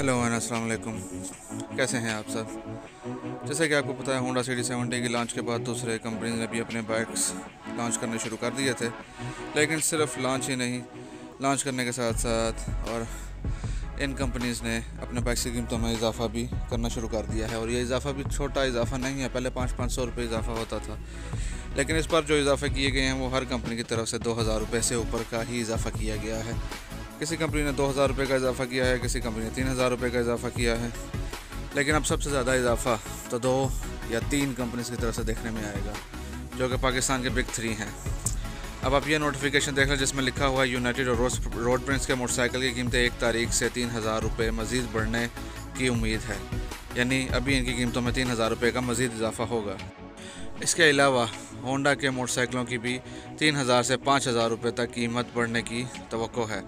Hello and अस्सलाम वालेकुम। कैसे हैं आप सब। जैसे कि आपको पता है, होंडा CD70 की लॉन्च के बाद दूसरे कंपनीज ने भी अपने बाइक्स लॉन्च करने शुरू कर दिए थे। लेकिन सिर्फ लॉन्च ही नहीं, लॉन्च करने के साथ साथ और इन कंपनीज़ ने अपने बाइक्स की कीमतों में इजाफा भी करना शुरू कर दिया है। और ये इजाफा भी छोटा इजाफा नहीं है, पहले 500-500 रुपये इजाफा होता था, लेकिन इस बार जो इजाफे किए गए हैं वो हर कंपनी की तरफ से 2000 रुपये से ऊपर का ही इजाफा किया गया है। किसी कंपनी ने 2000 रुपये का इजाफा किया है, किसी कंपनी ने 3000 रुपये का इजाफा किया है। लेकिन अब सबसे ज़्यादा इजाफा तो 2 या 3 कंपनीज की तरफ से देखने में आएगा, जो कि पाकिस्तान के बिग 3 हैं। अब आप ये नोटिफिकेशन देख लें जिसमें लिखा हुआ है यूनाइटेड और रोड प्रिंस के मोटरसाइकिल की कीमतें 1 तारीख से 3000 रुपये मज़ीद बढ़ने की उम्मीद है। यानी अभी इनकी कीमतों में 3000 रुपये का मज़ीद इजाफा होगा। इसके अलावा होंडा के मोटरसाइकिलों की भी 3000 से 5000 रुपये तक कीमत बढ़ने की तवक्को है।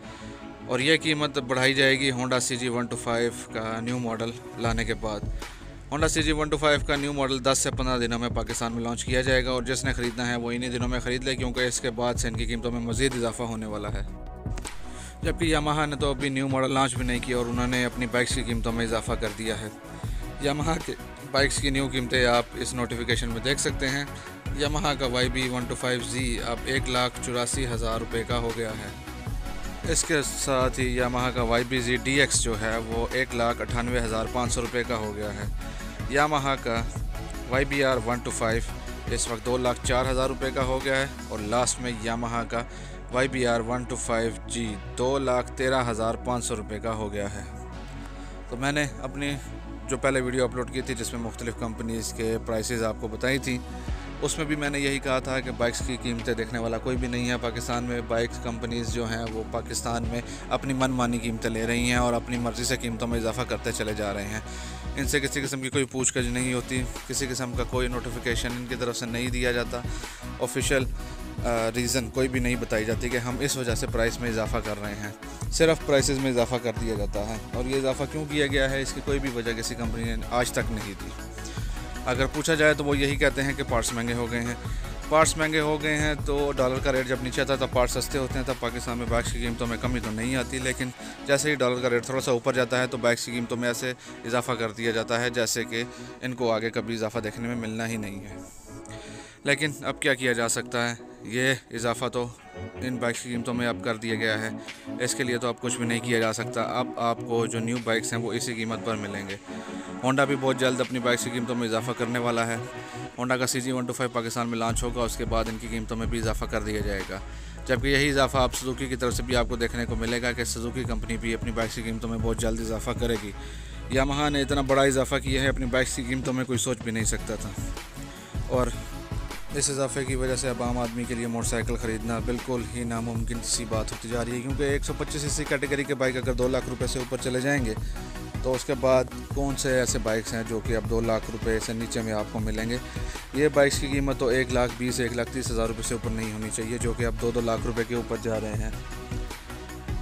और यह कीमत बढ़ाई जाएगी होंडा CG125 का न्यू मॉडल लाने के बाद। होंडा CG125 का न्यू मॉडल 10 से 15 दिनों में पाकिस्तान में लॉन्च किया जाएगा, और जिसने ख़रीदना है वो इन्हीं दिनों में ख़रीद ले, क्योंकि इसके बाद से इनकी कीमतों में मज़ीद इजाफा होने वाला है। जबकि यामाहा ने तो अभी न्यू मॉडल लॉन्च भी नहीं किया और उन्होंने अपनी बाइक्स की कीमतों में इजाफा कर दिया है। यामाहा के बाइक्स की न्यू कीमतें आप इस नोटिफिकेशन में देख सकते हैं। यामाहा का YB125Z अब 1,84,000 रुपये का हो गया है। इसके साथ ही यामाहा का YBZ DX जो है वो 1,98,500 रुपये का हो गया है। यामाहा का YBR125 इस वक्त 2,04,000 रुपये का हो गया है। और लास्ट में यामाहा का YBR125G 2,13,500 रुपये का हो गया है। तो मैंने अपनी जो पहले वीडियो अपलोड की थी जिसमें मुख्तलिफ़ कंपनीज़ के प्राइसेस आपको बताई थी, उसमें भी मैंने यही कहा था कि बाइक्स की कीमतें देखने वाला कोई भी नहीं है पाकिस्तान में। बाइक्स कंपनीज़ जो हैं वो पाकिस्तान में अपनी मनमानी कीमतें ले रही हैं और अपनी मर्ज़ी से कीमतों में इजाफा करते चले जा रहे हैं। इनसे किसी किस्म की कोई पूछताछ नहीं होती, किसी किस्म का कोई नोटिफिकेशन इनकी तरफ से नहीं दिया जाता, ऑफिशियल रीज़न कोई भी नहीं बताई जाती कि हम इस वजह से प्राइस में इजाफा कर रहे हैं। सिर्फ प्राइसेस में इजाफा कर दिया जाता है, और ये इजाफा क्यों किया गया है इसकी कोई भी वजह किसी कंपनी ने आज तक नहीं दी। अगर पूछा जाए तो वो यही कहते हैं कि पार्ट्स महंगे हो गए हैं। पार्ट्स महंगे हो गए हैं तो डॉलर का रेट जब नीचे था तब पार्ट्स सस्ते होते हैं, तब पाकिस्तान में बाइक्स की कीमतों में कमी तो नहीं आती। लेकिन जैसे ही डॉलर का रेट थोड़ा सा ऊपर जाता है तो बाइक्स की कीमतों में ऐसे इजाफा कर दिया जाता है जैसे कि इनको आगे कभी इजाफा देखने में मिलना ही नहीं है। लेकिन अब क्या किया जा सकता है, ये इजाफा तो इन बाइक्स की कीमतों में अब कर दिया गया है। इसके लिए तो अब कुछ भी नहीं किया जा सकता। अब आपको जो न्यू बाइक्स हैं वो इसी कीमत पर मिलेंगे। होंडा भी बहुत जल्द अपनी बाइक्स की कीमतों में इजाफा करने वाला है। होंडा का CG125 पाकिस्तान में लॉन्च होगा, उसके बाद इनकी कीमतों में भी इजाफा कर दिया जाएगा। जबकि यही इजाफा आप सुजुकी की तरफ से भी आपको देखने को मिलेगा कि सुजुकी कंपनी भी अपनी बाइक्स की कीमतों में बहुत जल्द इजाफा करेगी। यामाहा ने इतना बड़ा इजाफा किया है अपनी बाइक्स की कीमतों में, कोई सोच भी नहीं सकता था। और इस इजाफे की वजह से अब आम आदमी के लिए मोटरसाइकिल ख़रीदना बिल्कुल ही नामुमकिन सी बात होती जा रही है, क्योंकि 125cc कैटेगरी के बाइक अगर 2 लाख रुपए से ऊपर चले जाएंगे तो उसके बाद कौन से ऐसे बाइक्स हैं जो कि अब 2 लाख रुपए से नीचे में आपको मिलेंगे। ये बाइक्स की कीमत तो 1,20,000 1,30,000 रुपये से ऊपर नहीं होनी चाहिए, जो कि अब 2-2 लाख रुपए के ऊपर जा रहे हैं।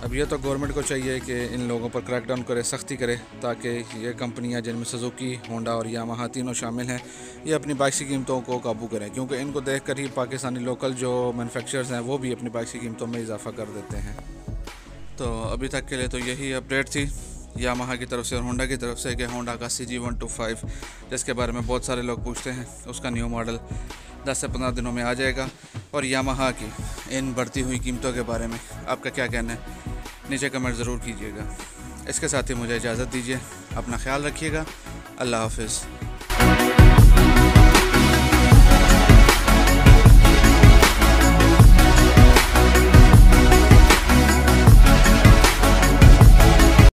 अब ये तो गवर्नमेंट को चाहिए कि इन लोगों पर क्रैकडाउन करे, सख्ती करे, ताकि ये कंपनियां जिनमें सुजुकी, होंडा और यामाहा तीनों शामिल हैं, ये अपनी बाइक्स की कीमतों को काबू करें, क्योंकि इनको देखकर ही पाकिस्तानी लोकल जो मैन्युफैक्चरर्स हैं वो भी अपनी बाइक्स की कीमतों में इजाफा कर देते हैं। तो अभी तक के लिए तो यही अपडेट थी यामाहा की तरफ से और होंडा की तरफ से कि होंडा का CG125 जिसके बारे में बहुत सारे लोग पूछते हैं, उसका न्यू मॉडल 10 से 15 दिनों में आ जाएगा। और यामाहा की इन बढ़ती हुई कीमतों के बारे में आपका क्या कहना है, नीचे कमेंट ज़रूर कीजिएगा। इसके साथ ही मुझे इजाज़त दीजिए, अपना ख्याल रखिएगा। अल्लाह हाफिज़।